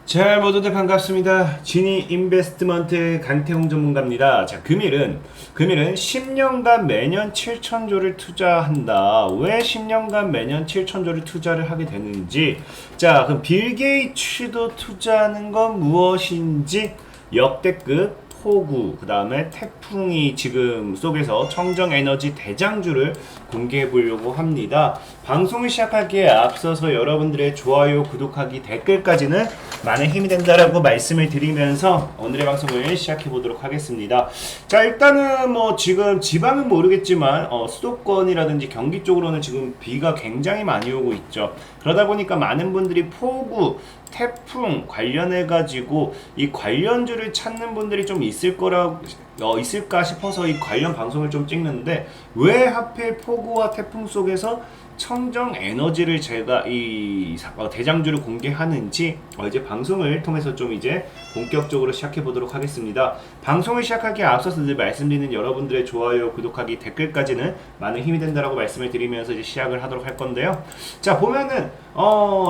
자, 모두들 반갑습니다. 지니 인베스트먼트 강태홍 전문가입니다. 자, 금일은 10년간 매년 7천조를 투자한다. 왜 10년간 매년 7천조를 투자를 하게 되는지, 자, 그럼 빌 게이츠도 투자하는 건 무엇인지 역대급 폭우, 그 다음에 태풍이 지금 속에서 청정에너지 대장주를 공개해 보려고 합니다. 방송을 시작하기에 앞서서 여러분들의 좋아요, 구독하기, 댓글까지는 많은 힘이 된다라고 말씀을 드리면서 오늘의 방송을 시작해 보도록 하겠습니다. 자, 일단은 뭐 지금 지방은 모르겠지만 수도권이라든지 경기 쪽으로는 지금 비가 굉장히 많이 오고 있죠. 그러다 보니까 많은 분들이 폭우, 태풍 관련해 가지고 이 관련주를 찾는 분들이 좀 있을까 싶어서 이 관련 방송을 좀 찍는데, 왜 하필 폭우와 태풍 속에서 청정 에너지를 제가 이 대장주를 공개하는지 이제 방송을 통해서 좀 이제 본격적으로 시작해 보도록 하겠습니다. 방송을 시작하기에 앞서서 늘 말씀드리는 여러분들의 좋아요, 구독하기, 댓글까지는 많은 힘이 된다라고 말씀을 드리면서 이제 시작을 하도록 할 건데요. 자, 보면은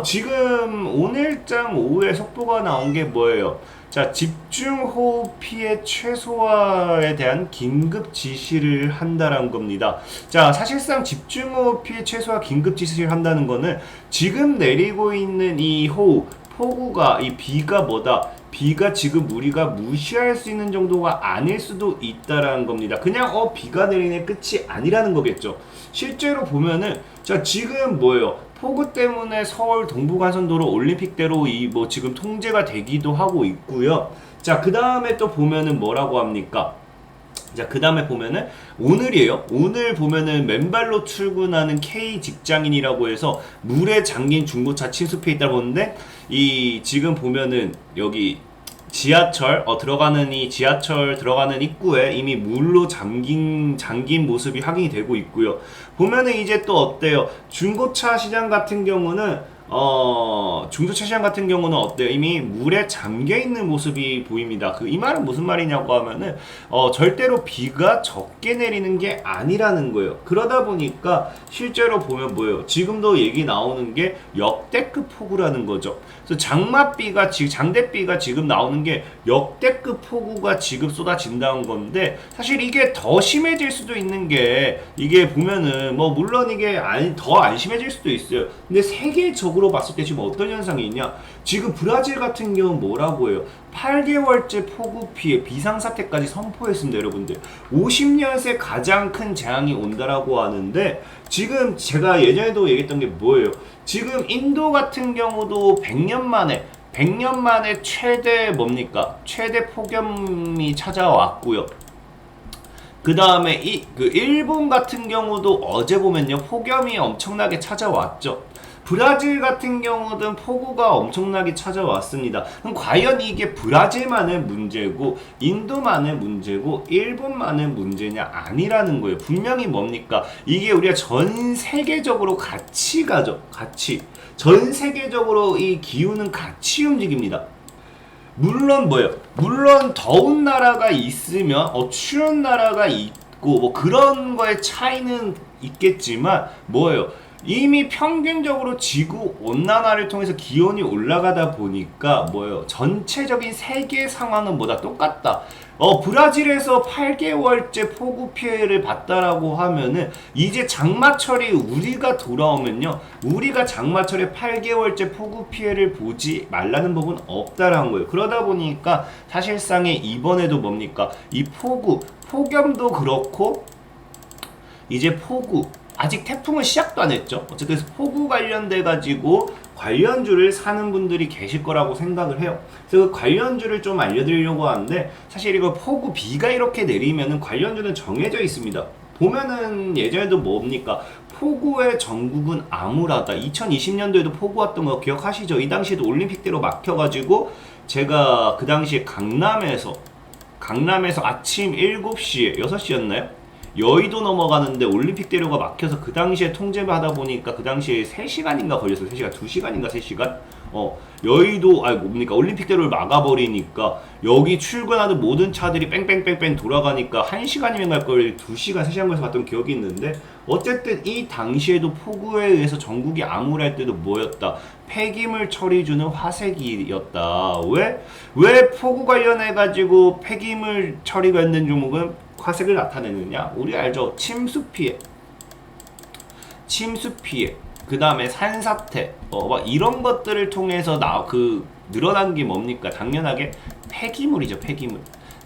지금 오늘장 오후에 속보가 나온 게 뭐예요? 자, 집중호우 피해 최소화에 대한 긴급 지시를 한다는 겁니다. 자, 사실상 집중호우 피해 최소화 긴급 지시를 한다는 거는 지금 내리고 있는 이 호우, 폭우가, 이 비가 뭐다? 비가 지금 우리가 무시할 수 있는 정도가 아닐 수도 있다라는 겁니다. 그냥 비가 내리는 끝이 아니라는 거겠죠. 실제로 보면은, 자, 지금 뭐예요? 폭우 때문에 서울 동부간선도로 올림픽대로 지금 통제가 되기도 하고 있고요. 자, 그 다음에 또 보면은 뭐라고 합니까? 자, 그 다음에 보면은 오늘이에요. 오늘 보면은 맨발로 출근하는 K 직장인이라고 해서 물에 잠긴 중고차 침수해 있다고 하는데, 이 지금 보면은 여기 지하철 지하철 들어가는 입구에 이미 물로 잠긴 모습이 확인이 되고 있고요. 보면은 이제 또 어때요? 중고차 시장 같은 경우는 어때요? 이미 물에 잠겨 있는 모습이 보입니다. 이 말은 무슨 말이냐고 하면은, 절대로 비가 적게 내리는 게 아니라는 거예요. 그러다 보니까 실제로 보면 뭐예요? 지금도 얘기 나오는 게 역대급 폭우라는 거죠. 그래서 장대비가 지금 나오는 게 역대급 폭우가 지금 쏟아진다는 건데, 사실 이게 더 심해질 수도 있는 게, 이게 보면은 물론 이게 더 안 심해질 수도 있어요. 근데 세계적으로 봤을 때 지금 어떤 현상이 있냐? 지금 브라질 같은 경우는 뭐라고 해요? 8개월째 폭우 피해 비상사태까지 선포했습니다, 여러분들. 50년 새 가장 큰 재앙이 온다라고 하는데, 지금 제가 예전에도 얘기했던 게 뭐예요? 지금 인도 같은 경우도 100년 만에 최대 최대 폭염이 찾아왔고요. 그 다음에 일본 같은 경우도 어제 보면요, 폭염이 엄청나게 찾아왔죠. 브라질 같은 경우는 폭우가 엄청나게 찾아왔습니다. 그럼 과연 이게 브라질만의 문제고, 인도만의 문제고, 일본만의 문제냐? 아니라는 거예요. 분명히 뭡니까? 이게 우리가 전 세계적으로 같이 가죠. 전 세계적으로 이 기후는 같이 움직입니다. 물론 물론 더운 나라가 있으면 추운 나라가 있고 그런 거에 차이는 있겠지만 이미 평균적으로 지구 온난화를 통해서 기온이 올라가다 보니까 전체적인 세계 상황은 똑같다. 브라질에서 8개월째 폭우 피해를 봤다라고 하면은, 이제 장마철이 우리가 돌아오면요, 우리가 장마철에 8개월째 폭우 피해를 보지 말라는 법은 없다라는 거예요. 그러다 보니까 사실상의 이번에도 이 폭염도 그렇고, 이제 폭우, 아직 태풍은 시작도 안 했죠. 어쨌든 폭우 관련돼 가지고 관련주를 사는 분들이 계실 거라고 생각을 해요. 그래서 그 관련주를 좀 알려드리려고 하는데, 사실 이거 비가 이렇게 내리면은 관련주는 정해져 있습니다. 보면은 예전에도 폭우의 전국은 암울하다. 2020년도에도 폭우 왔던 거 기억하시죠? 이 당시에도 올림픽대로 막혀가지고, 제가 그 당시에 강남에서 아침 7시에 6시였나요? 여의도 넘어가는데 올림픽대로가 막혀서 그 당시에 통제를 하다 보니까 그 당시에 3시간인가 걸렸어요. 3시간, 2시간인가 3시간? 여의도, 올림픽대로를 막아버리니까 여기 출근하는 모든 차들이 뺑뺑뺑뺑 돌아가니까 1시간이면 갈 걸 2시간, 3시간 걸려서 갔던 기억이 있는데, 어쨌든 이 당시에도 폭우에 의해서 전국이 암울할 때도 폐기물 처리주는 화색이었다. 왜 폭우 관련해가지고 폐기물 처리가 있는 종목은 화색을 나타내느냐? 우리 알죠? 침수 피해, 그 다음에 산사태, 막 이런 것들을 통해서 늘어난 게 뭡니까? 당연하게 폐기물이죠, 폐기물.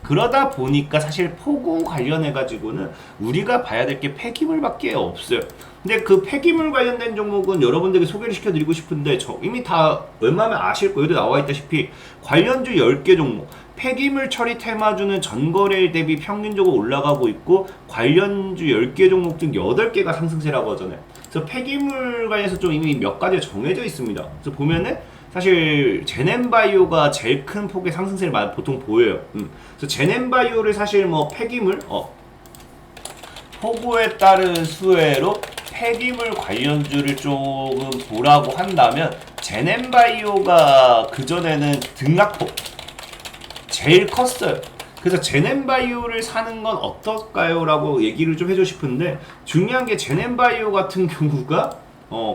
그러다 보니까 사실 폭우 관련해가지고는 우리가 봐야 될 게 폐기물밖에 없어요. 근데 그 폐기물 관련된 종목은 여러분들에게 소개를 시켜드리고 싶은데 이미 다 웬만하면 아실 거예요. 여기 나와 있다시피 관련주 10개 종목, 폐기물 처리 테마주는 전거래일 대비 평균적으로 올라가고 있고 관련주 10개 종목 중 8개가 상승세라고 하잖아요. 그래서 폐기물 관련해서 좀 이미 몇 가지가 정해져 있습니다. 그래서 보면은 사실 제넨바이오가 제일 큰 폭의 상승세를 보통 보여요. 그래서 제넨바이오를 사실 뭐 폐기물, 폭우에 따른 수해로 폐기물 관련주를 조금 보라고 한다면 제넨바이오가 그전에는 등락폭 제일 컸어요. 그래서 제넨바이오를 사는 건 어떨까요? 라고 얘기를 좀 해주고 싶은데 중요한 게 제넨바이오 같은 경우가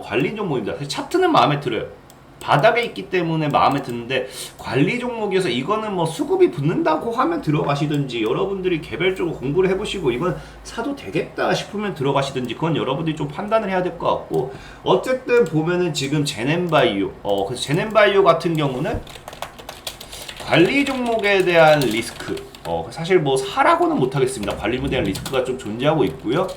관리 종목입니다. 차트는 마음에 들어요. 바닥에 있기 때문에 마음에 드는데 관리 종목이어서 이거는 뭐 수급이 붙는다고 하면 들어가시든지 여러분들이 개별적으로 공부를 해보시고 이건 사도 되겠다 싶으면 들어가시든지 그건 여러분들이 좀 판단을 해야 될 것 같고 어쨌든 보면은 지금 제넨바이오 그래서 제넨바이오 같은 경우는 관리 종목에 대한 리스크 사실 뭐 사라고는 못하겠습니다. 관리 종목에 대한 리스크가 좀 존재하고 있고요.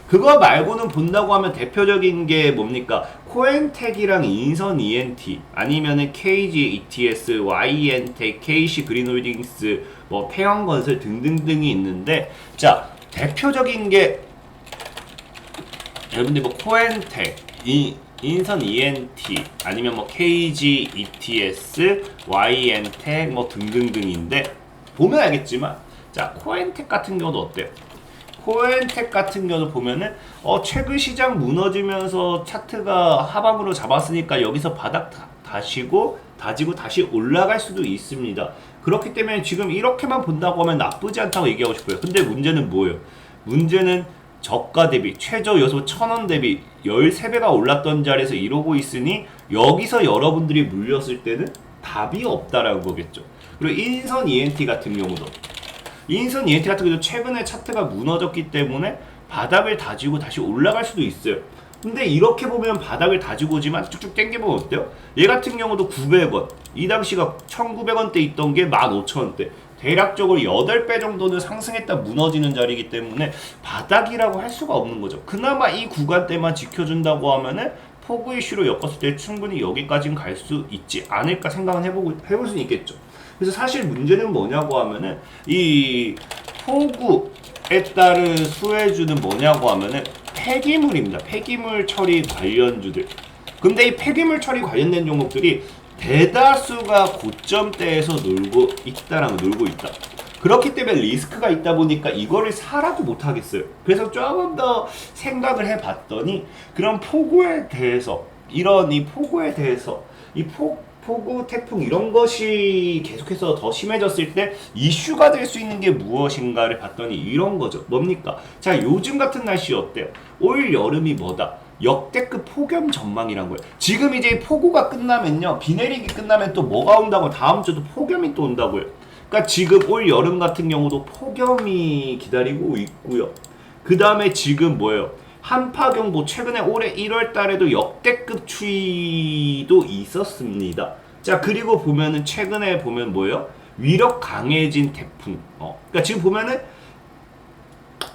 그거 말고는 본다고 하면 대표적인 게 뭡니까? 코엔텍이랑 인선 ENT 아니면은 KG ETS, YN텍, KC 그린홀딩스, 뭐 태형건설 등등등이 있는데 자 대표적인 게 여러분들 뭐 코엔텍, 인선 ENT 아니면 뭐 KG ETS, YN텍 뭐 등등등인데 보면 알겠지만 자 코엔텍 같은 경우도 어때요? 코엔텍 같은 경우 보면은 최근 시장 무너지면서 차트가 하방으로 잡았으니까 여기서 바닥 다지고 다시 올라갈 수도 있습니다. 그렇기 때문에 지금 이렇게만 본다고 하면 나쁘지 않다고 얘기하고 싶어요. 근데 문제는 뭐예요? 문제는 저가 대비 최저 요소 1000원 대비 13배가 올랐던 자리에서 이러고 있으니 여기서 여러분들이 물렸을 때는 답이 없다라는 거겠죠. 그리고 인선 ENT 같은 경우도 인선 ENT 같은 경우도 최근에 차트가 무너졌기 때문에 바닥을 다지고 다시 올라갈 수도 있어요. 근데 이렇게 보면 바닥을 다지고 오지만 쭉쭉 당겨보면 어때요? 얘 같은 경우도 900원 이 당시가 1900원대 있던 게 15,000원대 대략적으로 8배 정도는 상승했다 무너지는 자리이기 때문에 바닥이라고 할 수가 없는 거죠. 그나마 이 구간대만 지켜준다고 하면은 포구 이슈로 엮었을 때 충분히 여기까지는 갈 수 있지 않을까 생각은 해볼 수는 있겠죠. 그래서 사실 문제는 뭐냐고 하면은 이 폭우에 따른 수혜주는 뭐냐고 하면은 폐기물입니다. 폐기물 처리 관련주들. 근데 이 폐기물 처리 관련된 종목들이 대다수가 고점대에서 놀고 있다. 그렇기 때문에 리스크가 있다 보니까 이거를 사라고 못 하겠어요. 그래서 조금 더 생각을 해봤더니 그런 폭우에 대해서 폭우, 태풍 이런 것이 계속해서 더 심해졌을 때 이슈가 될 수 있는 게 무엇인가를 봤더니 이런 거죠. 뭡니까? 자, 요즘 같은 날씨 어때요? 올 여름이 뭐다? 역대급 폭염 전망이란 거예요. 지금 이제 폭우가 끝나면요. 비 내리기 끝나면 또 뭐가 온다고 다음 주도 폭염이 또 온다고요. 그러니까 지금 올 여름 같은 경우도 폭염이 기다리고 있고요. 그 다음에 지금 뭐예요? 한파경보 최근에 올해 1월 달에도 역대급 추위도 있었습니다. 자, 그리고 보면은 최근에 보면 뭐예요? 위력 강해진 태풍. 그러니까 지금 보면은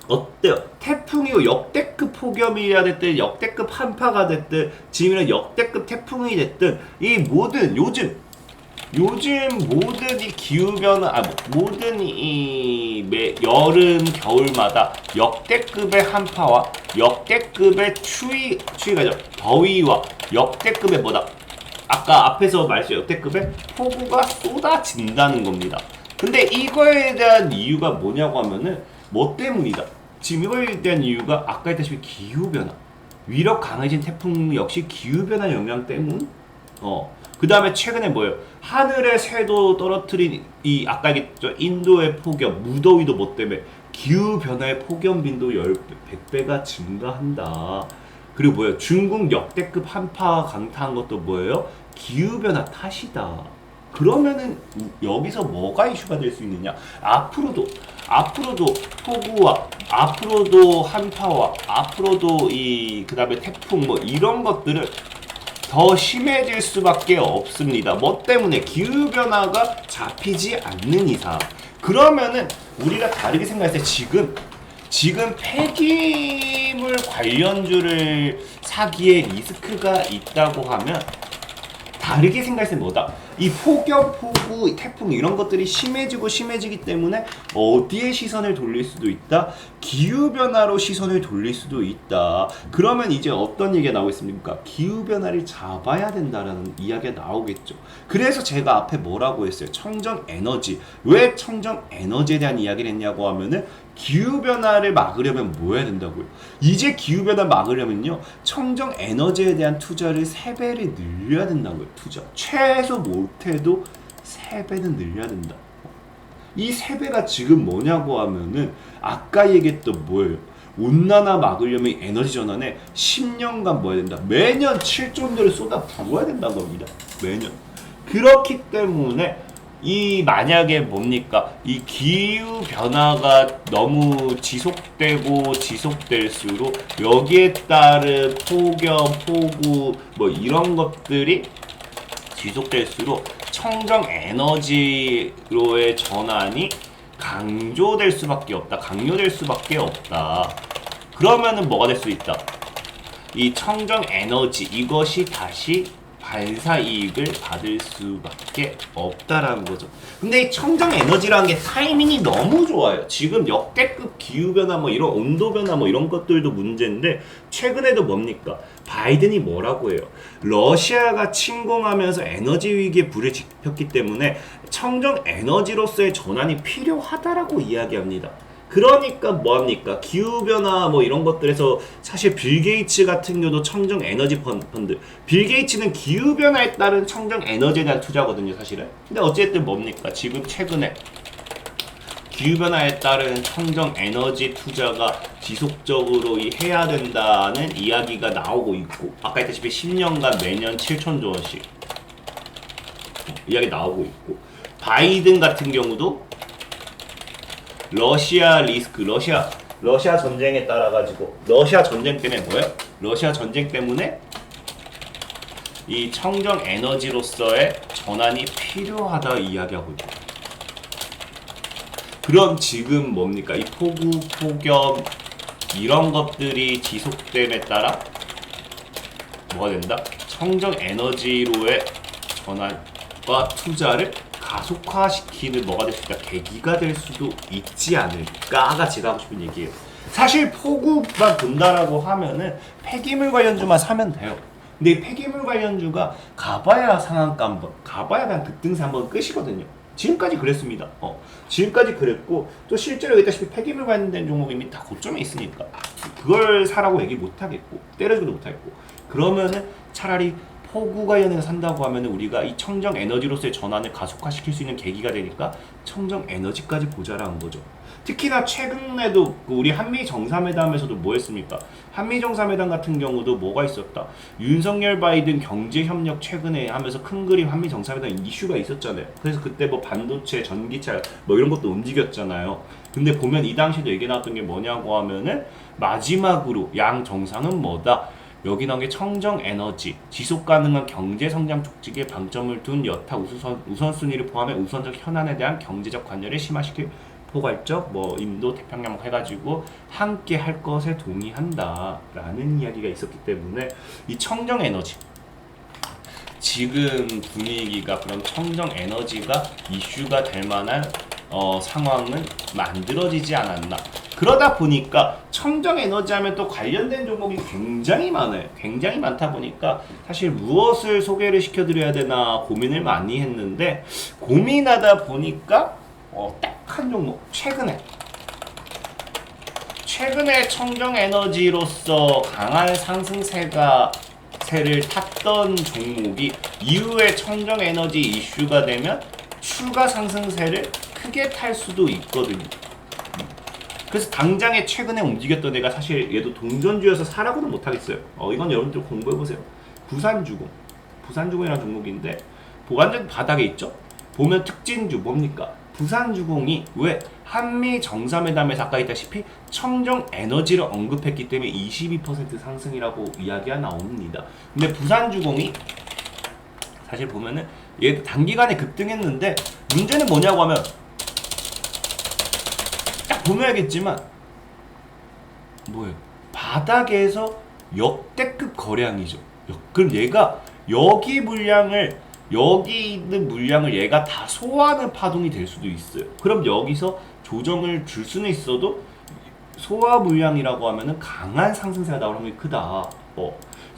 어때요? 태풍이 역대급 폭염이야 됐든 역대급 한파가 됐든 지금은 역대급 태풍이 됐든 이 모든 요즘 모든 이 기후변화 모든 이 여름 겨울마다 역대급의 한파와 역대급의 추위가 아니라 더위와 역대급의 뭐다? 아까 앞에서 말했죠. 역대급의 폭우가 쏟아진다는 겁니다. 근데 이거에 대한 이유가 뭐냐고 하면은 뭐 때문이다. 지금 이거에 대한 이유가 아까 했다시피 기후변화. 위력 강해진 태풍 역시 기후변화 영향 때문? 그 다음에 최근에 뭐예요? 하늘의 새도 떨어뜨린 아까 얘기했죠. 인도의 폭염, 무더위도 뭐 때문에 기후변화의 폭염 빈도 100배가 증가한다. 그리고 뭐예요? 중국 역대급 한파 강타한 것도 뭐예요? 기후변화 탓이다. 그러면은 여기서 뭐가 이슈가 될 수 있느냐? 앞으로도 폭우와 앞으로도 한파와 앞으로도 그다음에 태풍 뭐 이런 것들은 더 심해질 수밖에 없습니다. 뭐 때문에? 기후변화가 잡히지 않는 이상. 그러면은 우리가 다르게 생각했을 때 지금 폐기물 관련주를 사기에 리스크가 있다고 하면 다르게 생각했을 때 뭐다? 이 폭염, 폭우, 태풍 이런 것들이 심해지기 때문에 어디에 시선을 돌릴 수도 있다? 기후변화로 시선을 돌릴 수도 있다. 그러면 이제 어떤 얘기가 나오겠습니까? 기후변화를 잡아야 된다라는 이야기가 나오겠죠. 그래서 제가 앞에 뭐라고 했어요? 청정에너지. 왜 청정에너지에 대한 이야기를 했냐고 하면은 기후변화를 막으려면 뭐 해야 된다고요? 이제 기후변화 막으려면요, 청정에너지에 대한 투자를 3배를 늘려야 된다고요. 투자 최소 못해도 3배는 늘려야 된다. 이 3배가 지금 뭐냐고 하면은 아까 얘기했던 뭐예요? 온난화 막으려면 에너지 전환에 10년간 뭐 해야 된다? 매년 7조를 쏟아 부어야 된다는 겁니다. 매년. 그렇기 때문에 만약에 뭡니까? 이 기후 변화가 너무 지속될수록 여기에 따른 폭염, 폭우 뭐 이런 것들이 지속될수록 청정 에너지로의 전환이 강조될 수밖에 없다. 그러면은 뭐가 될 수 있다? 이 청정 에너지 이것이 다시 반사 이익을 받을 수밖에 없다라는 거죠. 근데 이 청정 에너지라는 게 타이밍이 너무 좋아요. 지금 역대급 기후 변화 뭐 이런 온도 변화 뭐 이런 것들도 문제인데 최근에도 뭡니까? 바이든이 뭐라고 해요? 러시아가 침공하면서 에너지 위기에 불을 지폈기 때문에 청정 에너지로서의 전환이 필요하다라고 이야기합니다. 그러니까 뭐합니까? 기후변화 뭐 이런 것들에서 사실 빌 게이츠 같은 경우도 청정 에너지 펀드. 빌 게이츠는 기후변화에 따른 청정 에너지에 대한 투자거든요, 사실은. 근데 어쨌든 뭡니까? 지금 최근에 기후변화에 따른 청정 에너지 투자가 지속적으로 해야 된다는 이야기가 나오고 있고, 아까 했다시피 10년간 매년 7천조 원씩 이야기 나오고 있고, 바이든 같은 경우도 러시아 리스크, 러시아 전쟁에 따라 가지고 러시아 전쟁 때문에 뭐예요? 러시아 전쟁 때문에 이 청정 에너지로서의 전환이 필요하다 이야기하고 있고. 그럼 지금 뭡니까? 이 폭우, 폭염 이런 것들이 지속됨에 따라 뭐가 된다? 청정 에너지로의 전환과 투자를 가속화시키는 뭐가 될 수 있다? 계기가 될 수도 있지 않을까가 제가 하고 싶은 얘기예요. 사실 폭우만 본다라고 하면은 폐기물 관련주만 사면 돼요. 근데 이 폐기물 관련주가 가봐야 그냥 급등세 한번 끝이거든요. 지금까지 그랬습니다. 지금까지 그랬고, 또 실제로 얘기했다시피 폐기물 관련된 종목이 이미 다 고점에 있으니까 그걸 사라고 얘기 못하겠고 때려주기도 못하겠고, 그러면은 차라리 폭우 관련해서 산다고 하면은 우리가 이 청정 에너지로서의 전환을 가속화시킬 수 있는 계기가 되니까 청정 에너지까지 보자라는 거죠. 특히나 최근에도 우리 한미 정상회담에서도 뭐 했습니까? 한미 정상회담 같은 경우도 뭐가 있었다? 윤석열 바이든 경제협력 최근에 하면서 큰 그림 한미 정상회담 이슈가 있었잖아요. 그래서 그때 뭐 반도체, 전기차 뭐 이런 것도 움직였잖아요. 근데 보면 이 당시도 얘기 나왔던 게 뭐냐고 하면은 마지막으로 양 정상은 뭐다? 여기 나온 게 청정 에너지, 지속 가능한 경제 성장 촉진에 방점을 둔 여타 우선순위를 포함해 우선적 현안에 대한 경제적 관여를 심화시킬 포괄적 인도 태평양 해가지고 함께 할 것에 동의한다라는 이야기가 있었기 때문에 이 청정 에너지 지금 분위기가 그런 청정 에너지가 이슈가 될 만한 상황은 만들어지지 않았나. 그러다 보니까 청정 에너지 하면 또 관련된 종목이 굉장히 많아요. 굉장히 많다 보니까 사실 무엇을 소개를 시켜드려야 되나 고민을 많이 했는데, 고민하다 보니까 딱 한 종목, 최근에 청정 에너지로서 강한 상승세를 탔던 종목이 이후에 청정 에너지 이슈가 되면 추가 상승세를 크게 탈 수도 있거든요. 그래서 당장에 최근에 움직였던 애가 사실 얘도 동전주여서 사라고는 못하겠어요. 이건 여러분들 공부해보세요. 부산주공 부산주공이라는 종목인데 완전 바닥에 있죠. 보면 특징주 뭡니까? 부산주공이 왜 한미 정상회담에서 아까 있다시피 청정 에너지를 언급했기 때문에 22% 상승이라고 이야기가 나옵니다. 근데 부산주공이 사실 보면은 얘 단기간에 급등했는데 문제는 뭐냐고 하면 딱 보면 알겠지만 뭐예요? 바닥에서 역대급 거래량이죠. 그럼 얘가 여기 있는 물량을 얘가 다 소화하는 파동이 될 수도 있어요. 그럼 여기서 조정을 줄 수는 있어도 소화 물량이라고 하면은 강한 상승세가 나오는 게 크다.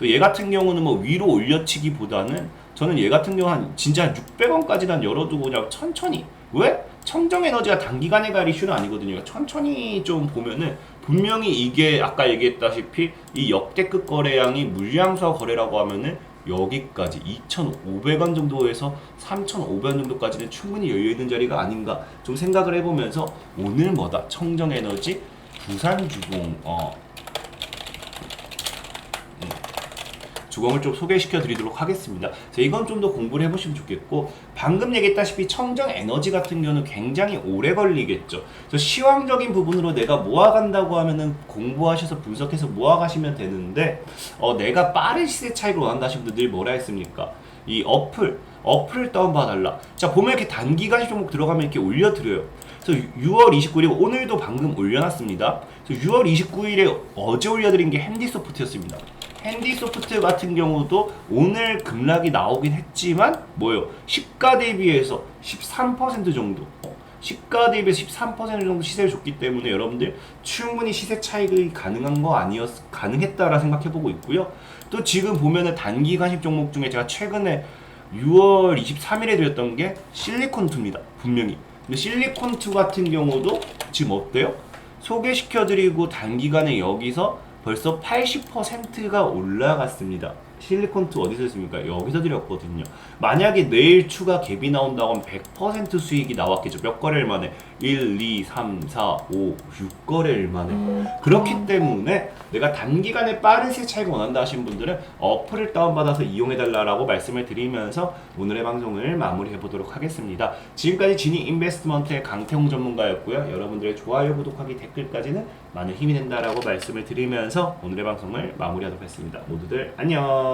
얘 같은 경우는 뭐 위로 올려치기보다는 저는 얘 같은 경우 한 진짜 600원까지는 열어두고 그냥 천천히. 왜? 청정 에너지가 단기간에 갈 이슈는 아니거든요. 천천히 좀 보면은 분명히 이게 아까 얘기했다시피 이 역대급 거래량이 물량수와 거래라고 하면은 여기까지 2,500원 정도에서 3,500원 정도까지는 충분히 열려있는 자리가 아닌가 좀 생각을 해보면서 오늘 뭐다? 청정에너지 부산주공 주공을 좀 소개시켜 드리도록 하겠습니다. 이건 좀 더 공부를 해보시면 좋겠고 방금 얘기했다시피 청정 에너지 같은 경우는 굉장히 오래 걸리겠죠. 그래서 시황적인 부분으로 내가 모아간다고 하면은 공부하셔서 분석해서 모아가시면 되는데 내가 빠른 시세 차익을 원한다 하신 분들 뭐라 했습니까? 이 어플을 다운받아달라. 자 보면 이렇게 단기간 종목 들어가면 이렇게 올려드려요. 그래서 6월 29일 오늘도 방금 올려놨습니다. 그래서 6월 29일에 어제 올려드린 게 핸디소프트였습니다. 핸디소프트 같은 경우도 오늘 급락이 나오긴 했지만 뭐예요? 시가 대비해서 13% 정도 시가 대비해서 13% 정도 시세를 줬기 때문에 여러분들 충분히 시세 차익이 가능했다라 생각해보고 있고요. 또 지금 보면은 단기간식 종목 중에 제가 최근에 6월 23일에 드렸던 게 실리콘2입니다. 분명히. 근데 실리콘2 같은 경우도 지금 어때요? 소개시켜드리고 단기간에 여기서 벌써 80%가 올라갔습니다. 실리콘2 어디서 했습니까? 여기서 드렸거든요. 만약에 내일 추가 갭이 나온다고 하면 100% 수익이 나왔겠죠. 몇 거래일 만에? 1, 2, 3, 4, 5, 6거래일 만에. 그렇기 때문에 내가 단기간에 빠른 시세 차익을 원한다 하신 분들은 어플을 다운받아서 이용해달라고 말씀을 드리면서 오늘의 방송을 마무리해보도록 하겠습니다. 지금까지 지니 인베스트먼트의 강태홍 전문가였고요. 여러분들의 좋아요, 구독하기, 댓글까지는 많은 힘이 된다라고 말씀을 드리면서 오늘의 방송을 마무리하도록 하겠습니다. 모두들 안녕.